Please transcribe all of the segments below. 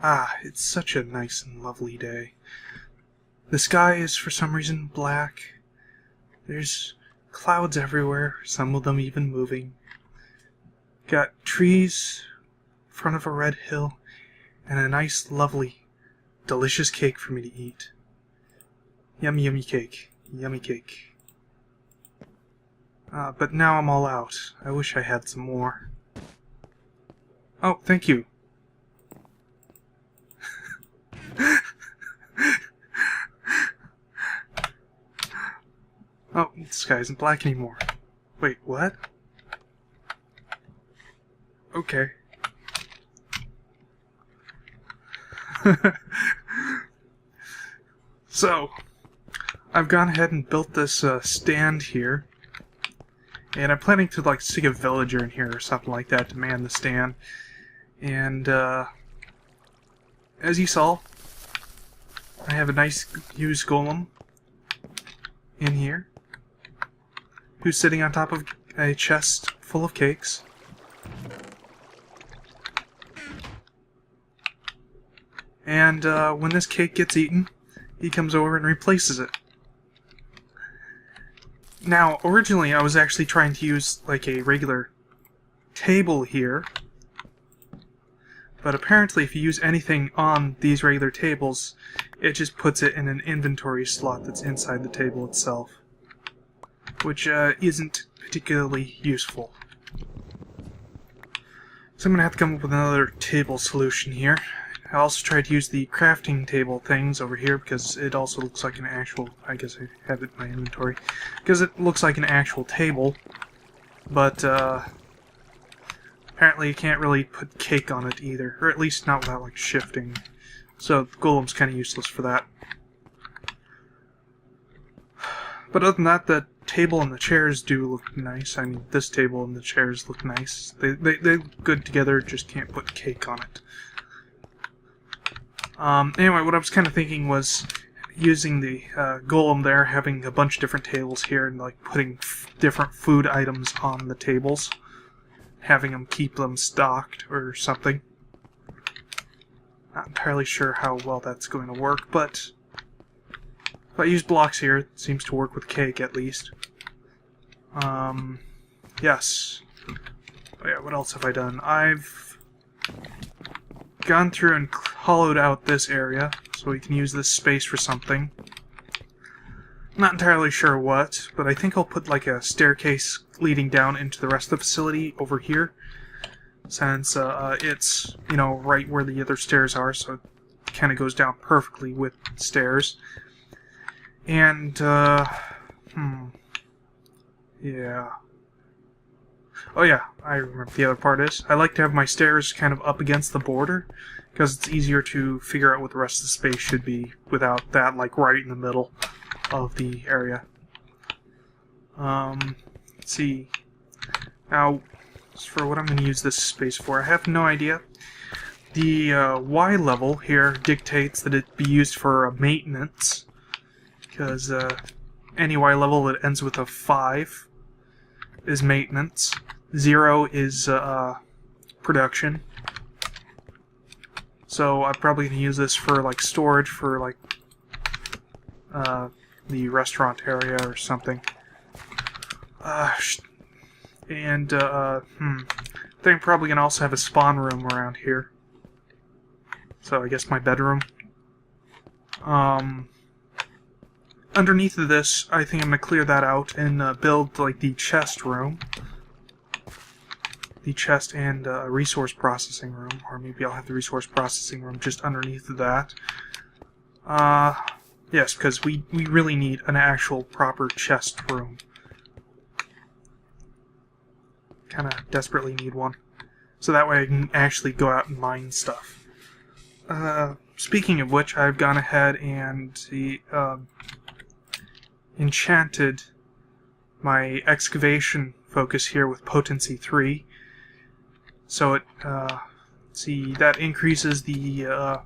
Ah, it's such a nice and lovely day. The sky is for some reason black. There's clouds everywhere, some of them even moving. Got trees in front of a red hill, and a nice, lovely, delicious cake for me to eat. Yummy, yummy cake. Yummy cake. But now I'm all out. I wish I had some more. Oh, thank you. Oh, the sky isn't black anymore. Wait, what? Okay. So, I've gone ahead and built this stand here. And I'm planning to stick a villager in here or something like that to man the stand. And as you saw, I have a nice used golem in here who's sitting on top of a chest full of cakes. And when this cake gets eaten, he comes over and replaces it. Now, originally I was actually trying to use a regular table here, but apparently if you use anything on these regular tables, it just puts it in an inventory slot that's inside the table itself, which isn't particularly useful. So I'm going to have to come up with another table solution here. I also tried to use the crafting table things over here because it also looks like an actual, I guess I have it in my inventory, because it looks like an actual table, but apparently you can't really put cake on it either, or at least not without shifting, so the golem's kind of useless for that. But other than that, the table and the chairs do look nice. I mean, this table and the chairs look nice. They look good together, just can't put cake on it. Anyway, what I was kind of thinking was using the golem there, having a bunch of different tables here, and putting different food items on the tables, having them keep them stocked or something. Not entirely sure how well that's going to work, but if I use blocks here, it seems to work with cake at least. Yes. Oh yeah, what else have I done? I've gone through and hollowed out this area so we can use this space for something. Not entirely sure what, but I think I'll put a staircase leading down into the rest of the facility over here, since it's right where the other stairs are, so it kind of goes down perfectly with stairs. And yeah. Oh yeah, I remember the other part is, I like to have my stairs kind of up against the border, because it's easier to figure out what the rest of the space should be without that right in the middle of the area. Let's see. Now, as for what I'm going to use this space for, I have no idea. The Y level here dictates that it be used for maintenance, because any Y level that ends with a 5 is maintenance. 0 is production. So I'm probably going to use this for storage for the restaurant area or something. I think I'm probably going to also have a spawn room around here. So I guess my bedroom. Underneath of this, I think I'm going to clear that out and build the chest room. The chest and resource processing room, or maybe I'll have the resource processing room just underneath of that. Yes, because we really need an actual proper chest room. Kind of desperately need one. So that way I can actually go out and mine stuff. Speaking of which, I've gone ahead and enchanted my excavation focus here with potency 3. So it, see, that increases the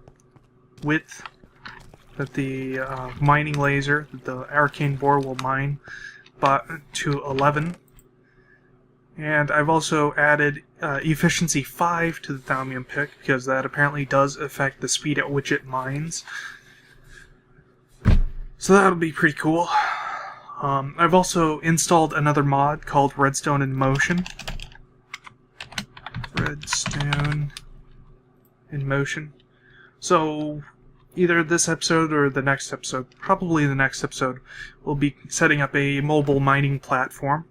width that the mining laser, the arcane bore will mine, but to 11. And I've also added efficiency 5 to the thallium pick, because that apparently does affect the speed at which it mines. So that'll be pretty cool. I've also installed another mod called Redstone in Motion. Redstone in Motion. So either this episode or the next episode, probably the next episode, we'll be setting up a mobile mining platform,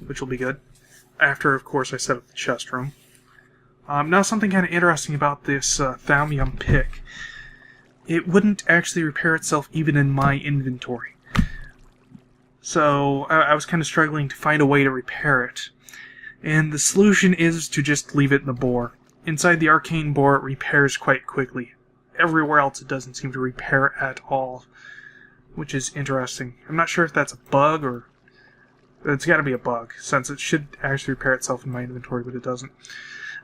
which will be good. After, of course, I set up the chest room. Now, something kind of interesting about this thallium pick. It wouldn't actually repair itself even in my inventory. So, I was kind of struggling to find a way to repair it. And the solution is to just leave it in the bore. Inside the arcane bore, it repairs quite quickly. Everywhere else, it doesn't seem to repair at all, which is interesting. I'm not sure if that's a bug or... It's got to be a bug, since it should actually repair itself in my inventory, but it doesn't.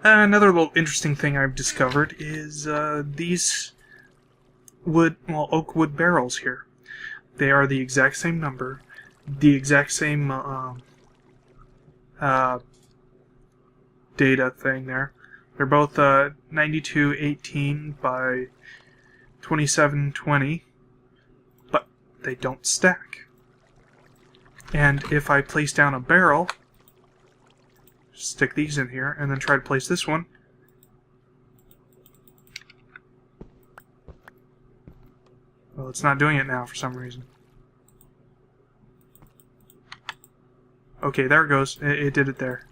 Another little interesting thing I've discovered is these oak wood barrels here. They are the exact same number, the exact same data thing there. They're both 9218 by 2720, but they don't stack. And if I place down a barrel, stick these in here, and then try to place this one, well, it's not doing it now for some reason. Okay, there it goes. It did it there.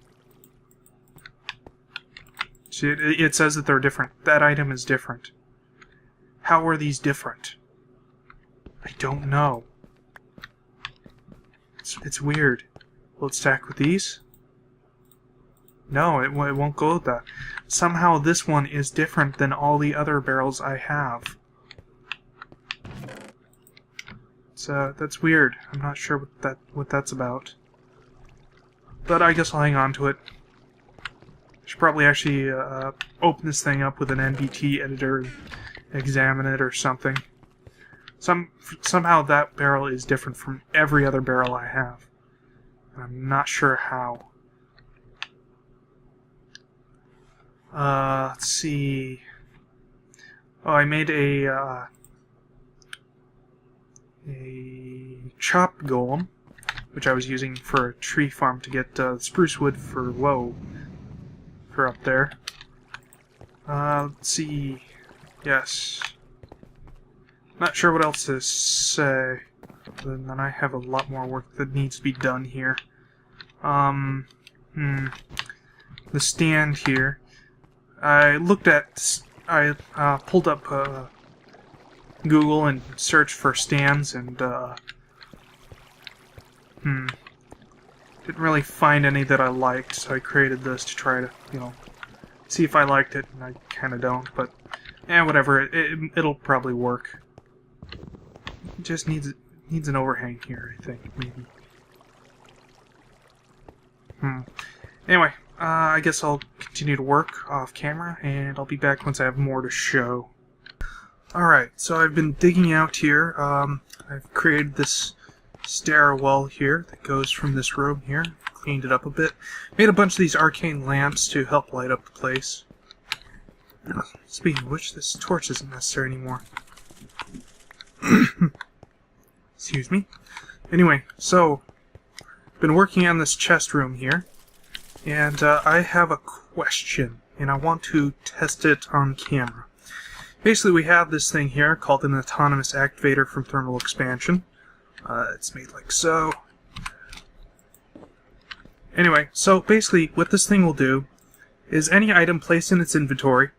See, it says that they're different. That item is different. How are these different? I don't know. It's weird. Will it stack with these? No, it won't go with that. Somehow this one is different than all the other barrels I have. That's weird. I'm not sure what that's about. But I guess I'll hang on to it. I should probably actually open this thing up with an NBT editor and examine it or something. Somehow that barrel is different from every other barrel I have. And I'm not sure how. Let's see. Oh, I made a chop golem, which I was using for a tree farm to get spruce wood for up there. Let's see. Yes. Not sure what else to say. Other than I have a lot more work that needs to be done here. The stand here. I pulled up Google and searched for stands and didn't really find any that I liked, so I created this to try to, see if I liked it, and I kind of don't, but whatever, it'll probably work. It just needs an overhang here, I think, maybe. Anyway, I guess I'll continue to work off camera, and I'll be back once I have more to show. Alright, so I've been digging out here. I've created this stairwell here that goes from this room here. Cleaned it up a bit. Made a bunch of these arcane lamps to help light up the place. Speaking of which, this torch isn't necessary anymore. Excuse me. Anyway, so, been working on this chest room here, and I have a question, and I want to test it on camera. Basically, we have this thing here called an autonomous activator from thermal expansion. It's made like so. Anyway, so basically what this thing will do is any item placed in its inventory,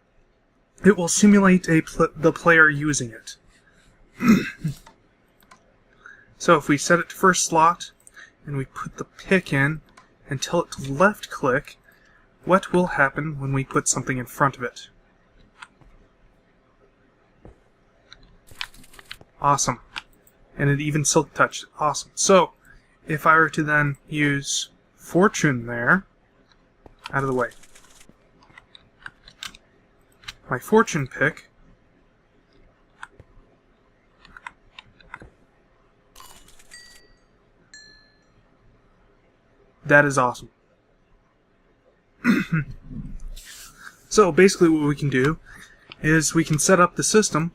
it will simulate the player using it. So if we set it to first slot, and we put the pick in, and tell it to left click, what will happen when we put something in front of it? Awesome. And it even silk touched it. Awesome. So, if I were to then use fortune there, out of the way, my fortune pick, that is awesome. So basically what we can do is we can set up the system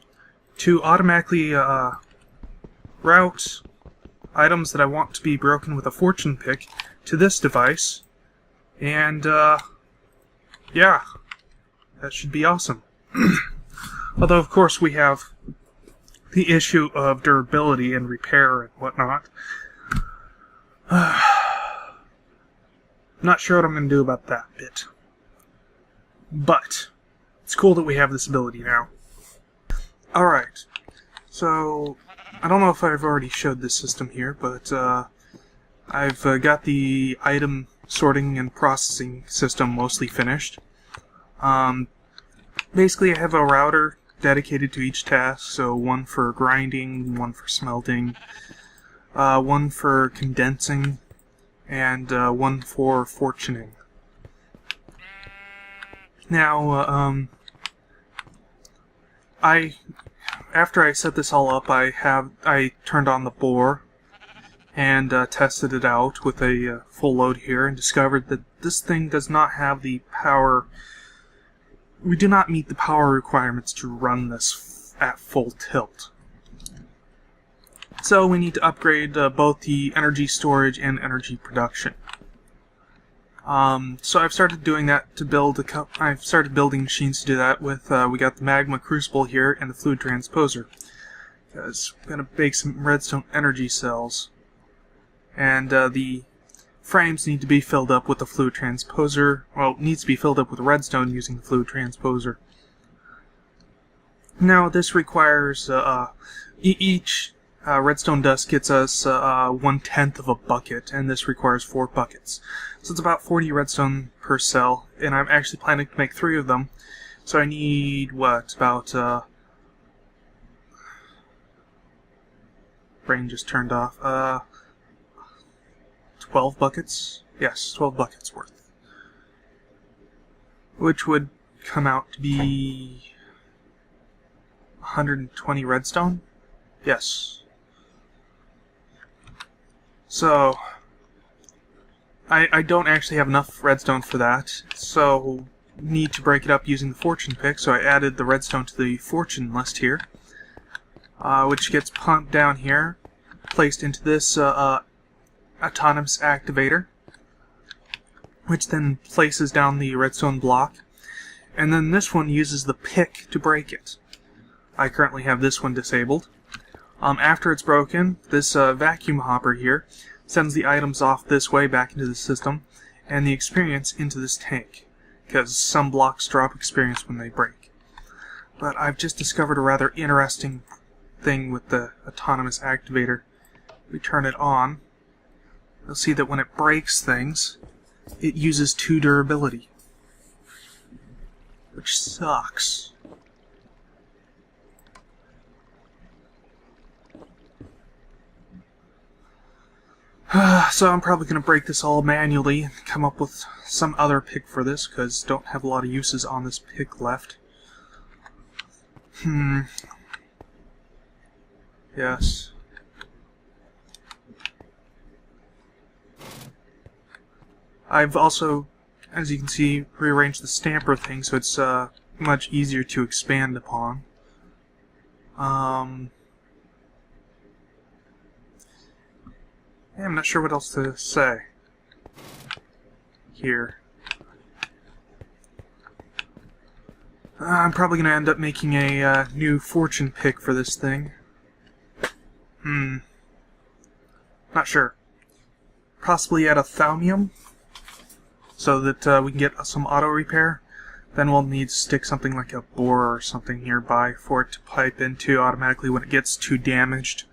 to automatically route items that I want to be broken with a fortune pick to this device, and yeah, that should be awesome. Although of course we have the issue of durability and repair and whatnot. Not sure what I'm going to do about that bit. But it's cool that we have this ability now. Alright, so I don't know if I've already showed this system here, but I've got the item sorting and processing system mostly finished. Basically I have a router dedicated to each task, so one for grinding, one for smelting, one for condensing, and one for fortuning. Now, after I set this all up, I turned on the bore and tested it out with a full load here, and discovered that this thing does not have the power. We do not meet the power requirements to run this at full tilt. So we need to upgrade both the energy storage and energy production. So I've started doing that to build I've started building machines to do that with, we got the magma crucible here and the fluid transposer. Because I'm going to bake some redstone energy cells. And the frames need to be filled up with the fluid transposer. Well, it needs to be filled up with redstone using the fluid transposer. Now this requires, each redstone dust gets us 1/10 of a bucket, and this requires 4 buckets. So it's about 40 redstone per cell, and I'm actually planning to make 3 of them. So I need, what, about, brain just turned off, 12 buckets? Yes, 12 buckets worth. Which would come out to be 120 redstone? Yes. So I don't actually have enough redstone for that, so need to break it up using the fortune pick, so I added the redstone to the fortune list here, which gets pumped down here, placed into this autonomous activator, which then places down the redstone block, and then this one uses the pick to break it. I currently have this one disabled. After it's broken, this vacuum hopper here sends the items off this way back into the system, and the experience into this tank, because some blocks drop experience when they break. But I've just discovered a rather interesting thing with the autonomous activator. We turn it on, you'll see that when it breaks things, it uses 2 durability, which sucks. So I'm probably going to break this all manually and come up with some other pick for this, because don't have a lot of uses on this pick left. Yes. I've also, as you can see, rearranged the stamper thing so it's much easier to expand upon. I'm not sure what else to say here. I'm probably going to end up making a new fortune pick for this thing. Not sure. Possibly add a thaumium, so that we can get some auto repair. Then we'll need to stick something like a bore or something nearby for it to pipe into automatically when it gets too damaged.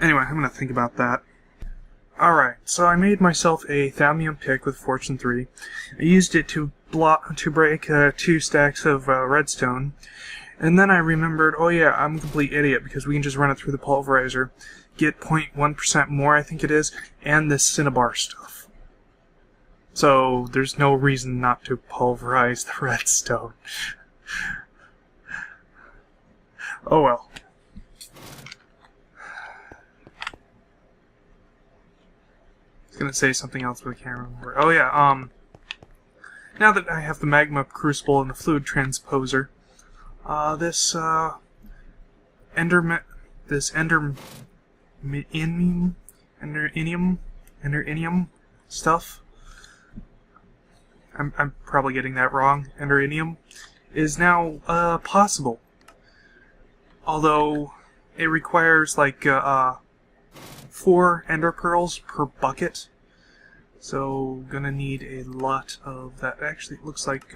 Anyway, I'm going to think about that. Alright, so I made myself a thaumium pick with Fortune 3. I used it to break 2 stacks of redstone. And then I remembered, oh yeah, I'm a complete idiot, because we can just run it through the pulverizer, get 0.1% more, I think it is, and this cinnabar stuff. So there's no reason not to pulverize the redstone. Oh well. was gonna say something else, but I can't remember. Oh yeah, now that I have the magma crucible and the fluid transposer, this enderinium stuff, I'm probably getting that wrong, enderinium, is now possible. Although it requires like 4 ender pearls per bucket, so gonna need a lot of that. Actually, it looks like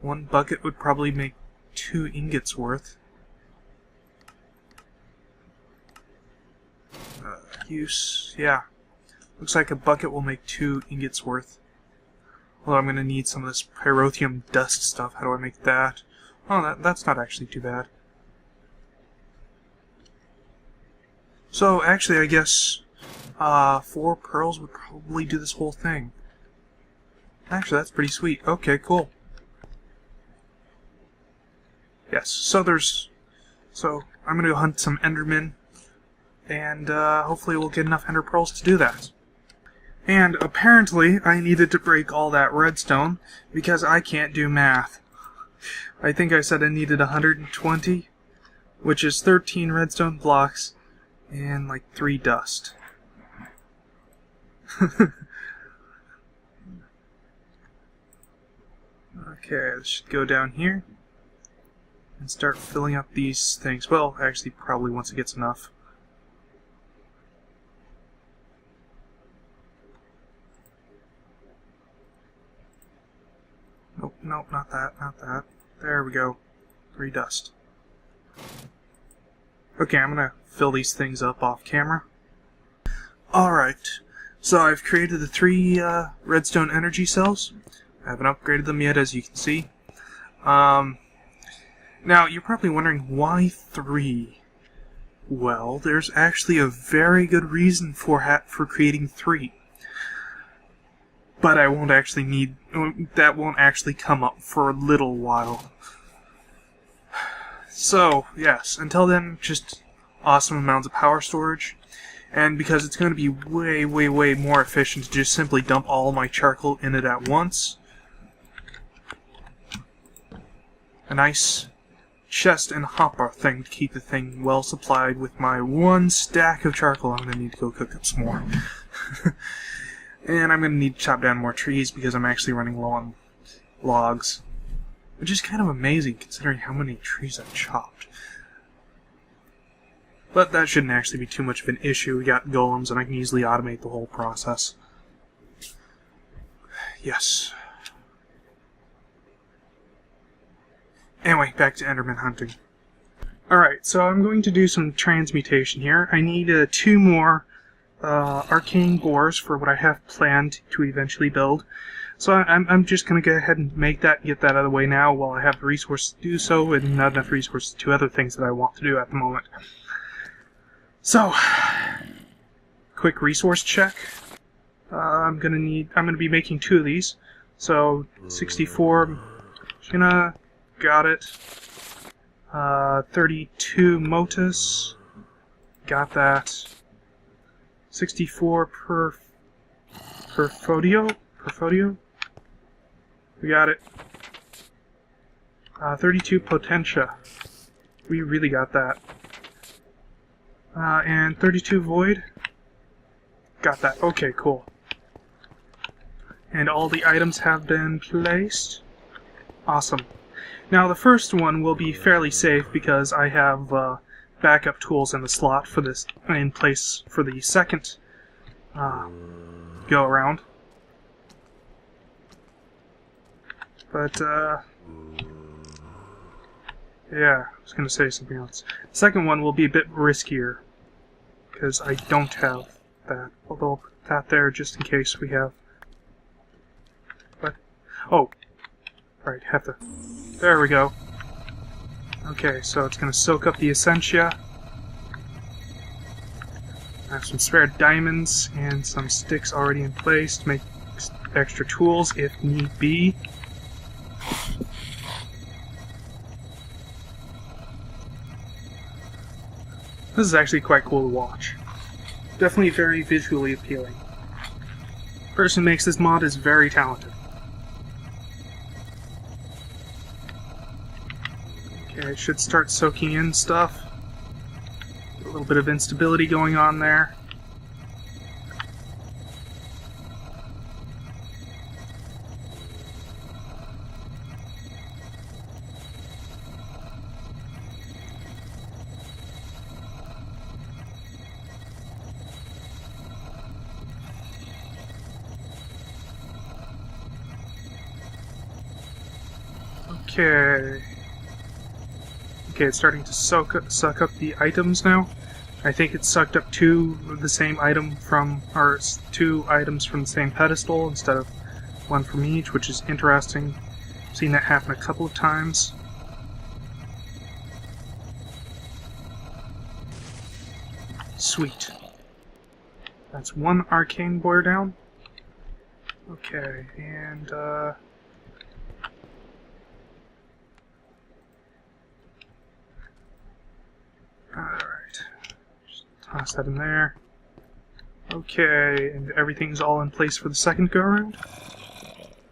1 bucket would probably make 2 ingots worth. Yeah. Looks like a bucket will make 2 ingots worth. Although I'm gonna need some of this pyrotheum dust stuff. How do I make that? Oh, that's not actually too bad. So, actually, I guess 4 pearls would probably do this whole thing. Actually, that's pretty sweet. Okay, cool. Yes, so I'm gonna go hunt some endermen, and hopefully we'll get enough ender pearls to do that. And apparently, I needed to break all that redstone, because I can't do math. I think I said I needed 120, which is 13 redstone blocks, and like 3 dust. Okay, this should go down here and start filling up these things. Well, actually, probably once it gets enough. Nope, nope, not that, not that. There we go. 3 dust. Okay, I'm gonna fill these things up off camera. Alright, so I've created the 3 redstone energy cells. I haven't upgraded them yet, as you can see. Now, you're probably wondering, why 3? Well, there's actually a very good reason for creating 3. But I won't actually need... that won't actually come up for a little while. So, yes, until then, just awesome amounts of power storage. And because it's going to be way, way, way more efficient to just simply dump all my charcoal in it at once. A nice chest and hopper thing to keep the thing well supplied with my 1 stack of charcoal. I'm going to need to go cook up some more. And I'm going to need to chop down more trees because I'm actually running low on logs. Which is kind of amazing considering how many trees I've chopped. But that shouldn't actually be too much of an issue. We got golems and I can easily automate the whole process. Yes. Anyway, back to enderman hunting. Alright, so I'm going to do some transmutation here. I need 2 more arcane bores for what I have planned to eventually build. So I'm just going to go ahead and make that, get that out of the way now while I have the resources to do so, and not enough resources to other things that I want to do at the moment. So, quick resource check. I'm gonna be making 2 of these. So 64, got it. 32 motus, got that. 64 perfodio, we got it. 32 potentia, we really got that. And 32 void, got that. Okay, cool. And all the items have been placed. Awesome. Now the first one will be fairly safe because I have backup tools in the slot for this, in place for the second go around. But yeah, I was going to say something else. The second one will be a bit riskier because I don't have that. Although I'll put that there just in case we have. What? Oh, right, have to. There we go. Okay, so it's going to soak up the essentia. I have some spare diamonds and some sticks already in place to make extra tools if need be. This is actually quite cool to watch. Definitely very visually appealing. The person who makes this mod is very talented. Okay, it should start soaking in stuff. A little bit of instability going on there. Okay. Okay, it's starting to suck up the items now. I think it sucked up two of the same item from, or two items from the same pedestal instead of one from each, which is interesting. I've seen that happen a couple of times. Sweet. That's one arcane boiler down. Okay, and alright. Just toss that in there. Okay, and everything's all in place for the second go-around?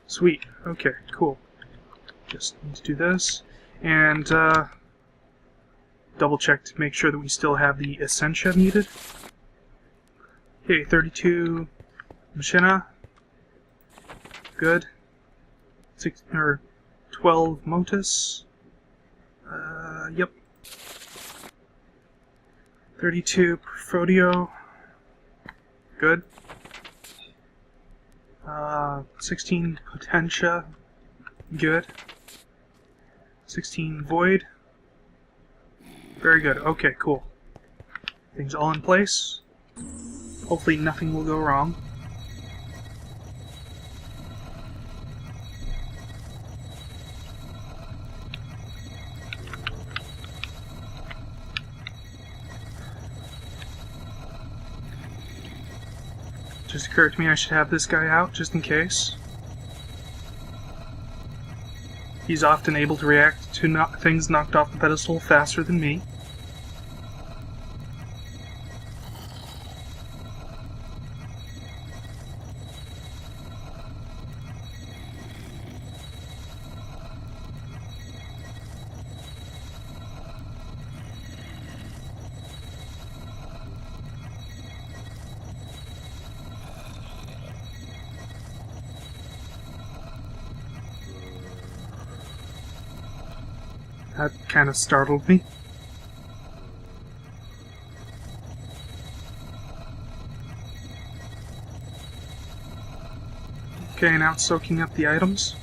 Sweet. Okay, cool. Just need to do this. And, double check to make sure that we still have the Essentia needed. Okay, 32 Machina. Good. 12 Motus. Yep. 32 Profodio. Good. 16 Potentia. Good. 16 Void. Very good. Okay, cool. Things all in place. Hopefully nothing will go wrong. Just occurred to me I should have this guy out, just in case. He's often able to react to things knocked off the pedestal faster than me. That kind of startled me. Okay, now it's soaking up the items.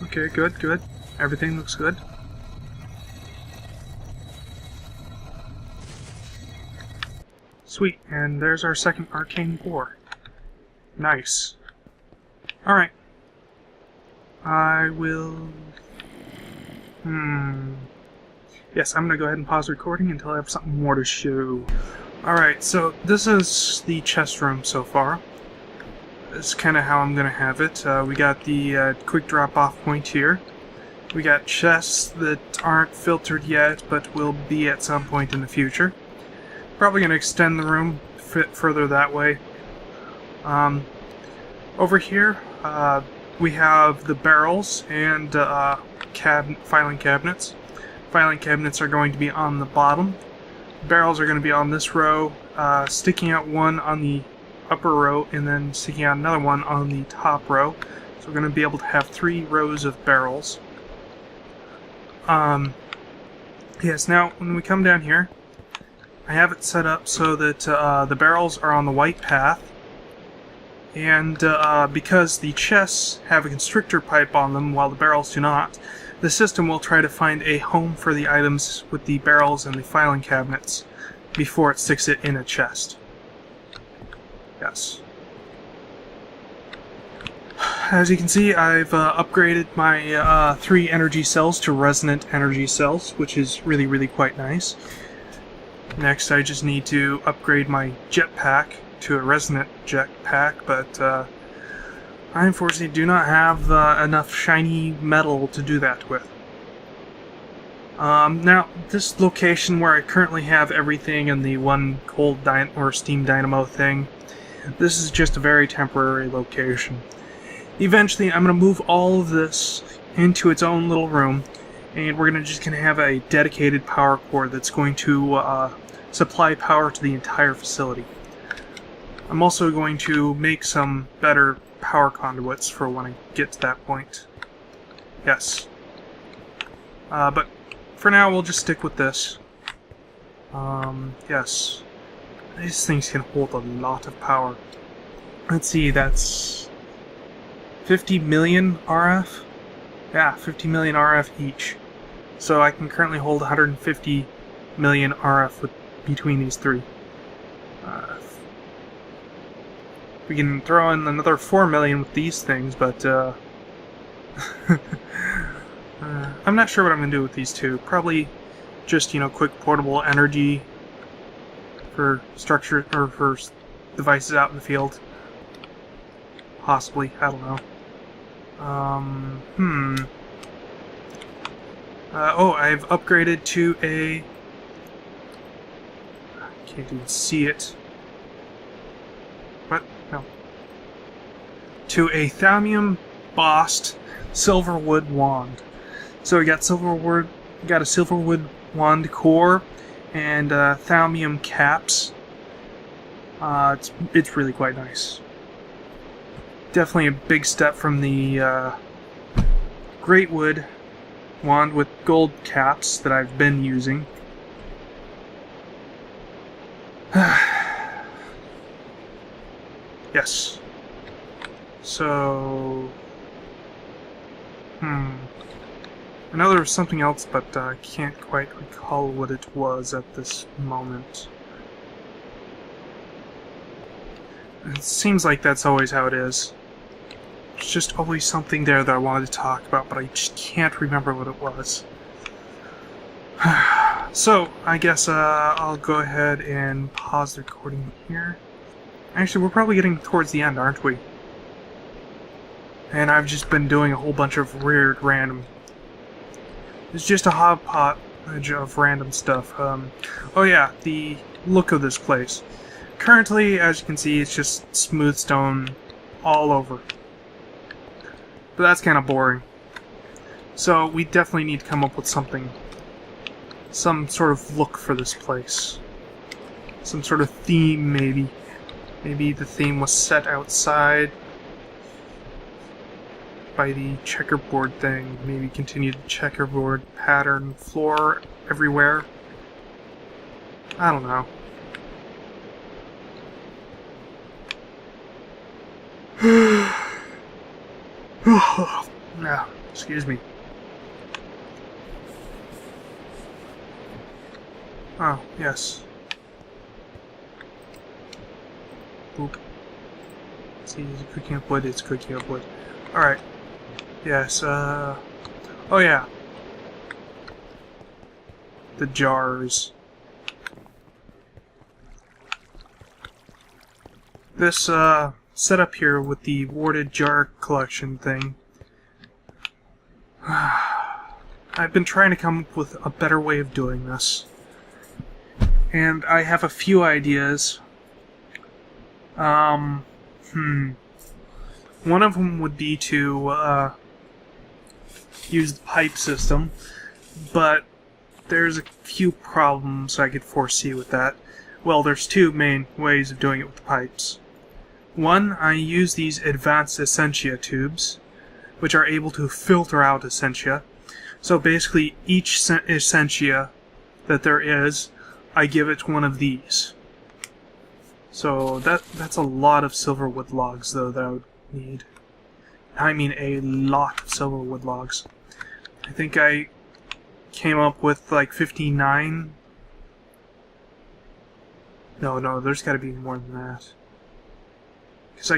Okay, good, good. Everything looks good. Sweet, and there's our second arcane ore. Nice. Alright. I will... Yes, I'm gonna go ahead and pause recording until I have something more to show. Alright, so this is the chest room so far. That's kind of how I'm gonna have it. We got the quick drop-off point here. We got chests that aren't filtered yet, but will be at some point in the future. Probably gonna extend the room further that way. Over here, we have the barrels and filing cabinets. Filing cabinets are going to be on the bottom. Barrels are going to be on this row, sticking out one on the upper row and then sticking out another one on the top row. So we're going to be able to have 3 rows of barrels. Yes, now when we come down here, I have it set up so that the barrels are on the white path. And because the chests have a constrictor pipe on them while the barrels do not, the system will try to find a home for the items with the barrels and the filing cabinets before it sticks it in a chest. Yes. As you can see, I've upgraded my 3 energy cells to resonant energy cells, which is really, really quite nice. Next, I just need to upgrade my jetpack to a resonant jetpack, but I unfortunately do not have enough shiny metal to do that with. Now, this location where I currently have everything in the one cold or steam dynamo thing, this is just a very temporary location. Eventually, I'm going to move all of this into its own little room, and we're just going to have a dedicated power core that's going to supply power to the entire facility. I'm also going to make some better power conduits for when I get to that point. Yes. But for now, we'll just stick with this. Yes. These things can hold a lot of power. Let's see, that's 50 million RF? Yeah, 50 million RF each. So I can currently hold 150 million RF between these three. We can throw in another 4 million with these things, but I'm not sure what I'm going to do with these two. Probably just, quick portable energy for structure or for devices out in the field. Possibly, I don't know. Oh, I've upgraded to a... I can't even see it. What? No. To a thallium bossed silverwood wand. So we got a silverwood wand core and thallium caps. It's really quite nice. Definitely a big step from the great wood wand with gold caps that I've been using. Yes. So... I know there was something else, but I can't quite recall what it was at this moment. It seems like that's always how it is. There's just always something there that I wanted to talk about, but I just can't remember what it was. So, I guess I'll go ahead and pause the recording here. Actually, we're probably getting towards the end, aren't we? And I've just been doing a whole bunch of weird, random... It's just a hodgepodge of random stuff. Oh yeah, the look of this place. Currently, as you can see, it's just smooth stone all over. But that's kind of boring. So we definitely need to come up with something. Some sort of look for this place. Some sort of theme, maybe. Maybe the theme was set outside by the checkerboard thing. Maybe continue the checkerboard pattern floor everywhere. I don't know. Yeah, excuse me. Oh, yes. Oop. See, is it cooking up wood? It's cooking up wood. Alright. Yes, oh yeah. The jars. This, setup here with the warded jar collection thing. I've been trying to come up with a better way of doing this. And I have a few ideas. One of them would be to, use the pipe system, but there's a few problems I could foresee with that. Well, there's two main ways of doing it with the pipes. One, I use these advanced essentia tubes, which are able to filter out essentia. So basically, each essentia that there is, I give it one of these. So that's a lot of silverwood logs, though, that I would need. I mean a lot of silverwood logs. I think I came up with like 59. No, there's got to be more than that. Because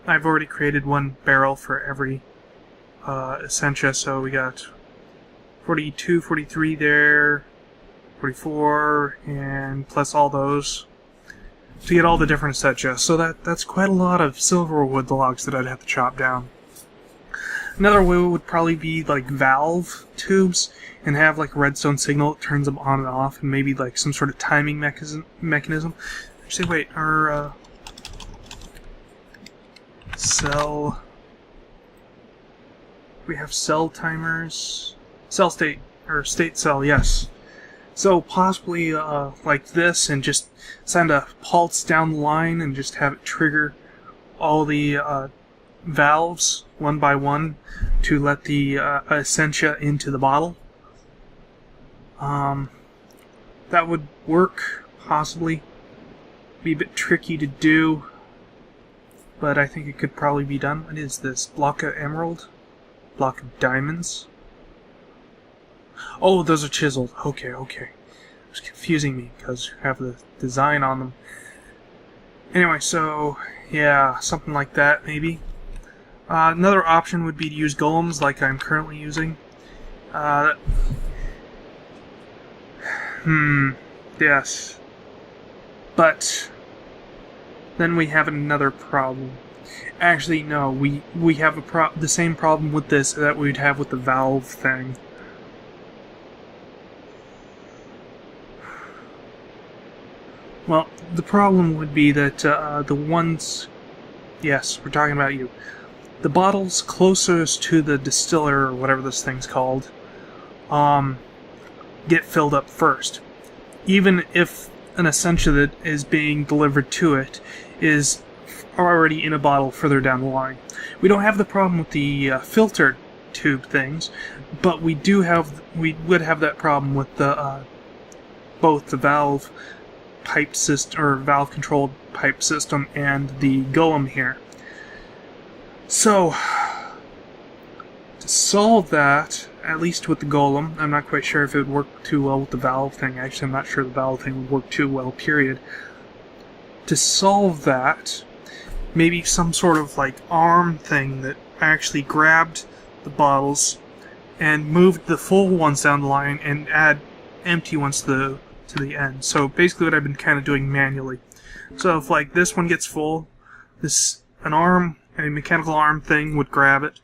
I've already created one barrel for every essentia, so we got 42, 43 there, 44, and plus all those. to get all the different essentia. So that's quite a lot of silverwood logs that I'd have to chop down. Another way would probably be like valve tubes and have like a redstone signal that turns them on and off, and maybe like some sort of timing mechanism. Actually, wait, our cell. We have cell timers, cell state or state cell, yes. So possibly like this, and just send a pulse down the line and just have it trigger all the valves one by one to let the essentia into the bottle. That would work, possibly. Be a bit tricky to do, but I think it could probably be done. What is this? Block of emerald? Block of diamonds? Oh, those are chiseled. Okay. It's confusing me because you have the design on them. Anyway, so yeah, something like that maybe. Another option would be to use golems like I'm currently using. Yes. But then we have another problem. Actually, no, we have the same problem with this that we'd have with the valve thing. Well, the problem would be that the ones... Yes, we're talking about you. The bottles closest to the distiller, or whatever this thing's called, get filled up first. Even if an essentia that is being delivered to it is already in a bottle further down the line. We don't have the problem with the filter tube things, but we would have that problem with the both the valve pipe system, or valve controlled pipe system, and the golem here. So to solve that, at least with the golem, I'm not quite sure if it would work too well with the valve thing. Actually, I'm not sure the valve thing would work too well, period. To solve that, maybe some sort of like arm thing that actually grabbed the bottles and moved the full ones down the line and add empty ones to the end. So basically what I've been kind of doing manually. So if like this one gets full, a mechanical arm thing would grab it,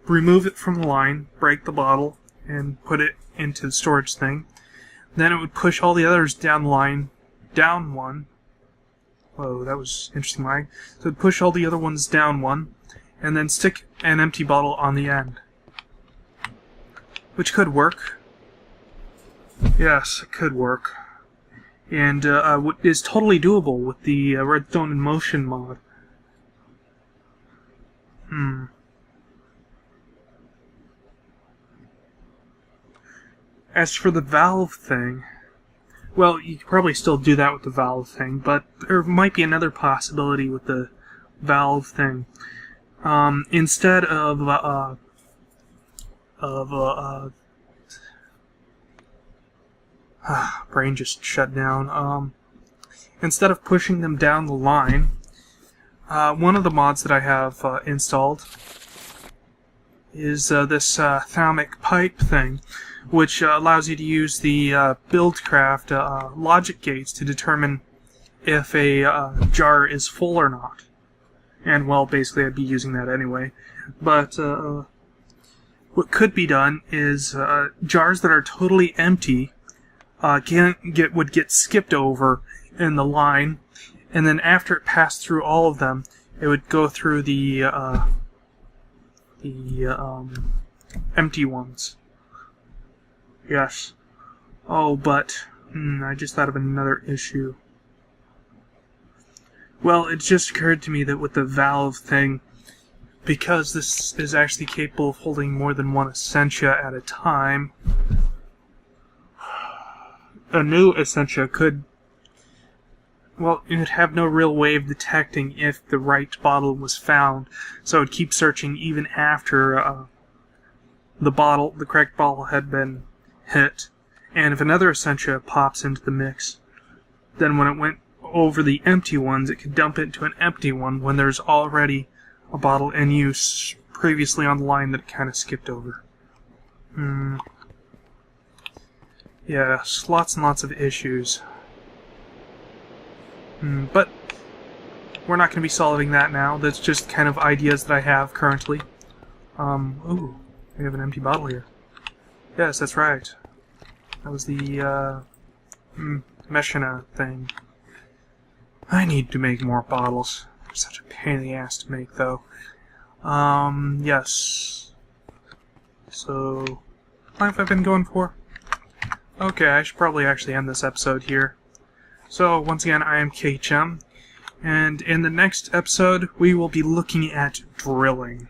remove it from the line, break the bottle, and put it into the storage thing. Then it would push all the others down the line, down one. Whoa, that was interesting lag. So it would push all the other ones down one, and then stick an empty bottle on the end. Which could work. Yes, it could work. And is totally doable with the redstone in motion mod. As for the valve thing, well, you could probably still do that with the valve thing, but there might be another possibility with the valve thing. Instead of brain just shut down. Instead of pushing them down the line, one of the mods that I have installed is this thermic pipe thing, which allows you to use the Buildcraft logic gates to determine if a jar is full or not. And, well, basically I'd be using that anyway. But what could be done is jars that are totally empty would get skipped over in the line, and then after it passed through all of them, it would go through the empty ones. Yes. Oh, but I just thought of another issue. Well, it just occurred to me that with the valve thing, because this is actually capable of holding more than one essentia at a time, a new essentia could, well, it would have no real way of detecting if the right bottle was found, so it would keep searching even after the correct bottle had been hit. And if another essentia pops into the mix, then when it went over the empty ones, it could dump it into an empty one when there's already a bottle in use previously on the line that it kind of skipped over. Yes, lots and lots of issues. But we're not going to be solving that now. That's just kind of ideas that I have currently. Ooh, we have an empty bottle here. Yes, that's right. That was the, Meshina thing. I need to make more bottles. They're such a pain in the ass to make, though. Yes. So, how long have I been going for? Okay, I should probably actually end this episode here. So, once again, I am KHM, and in the next episode, we will be looking at drilling.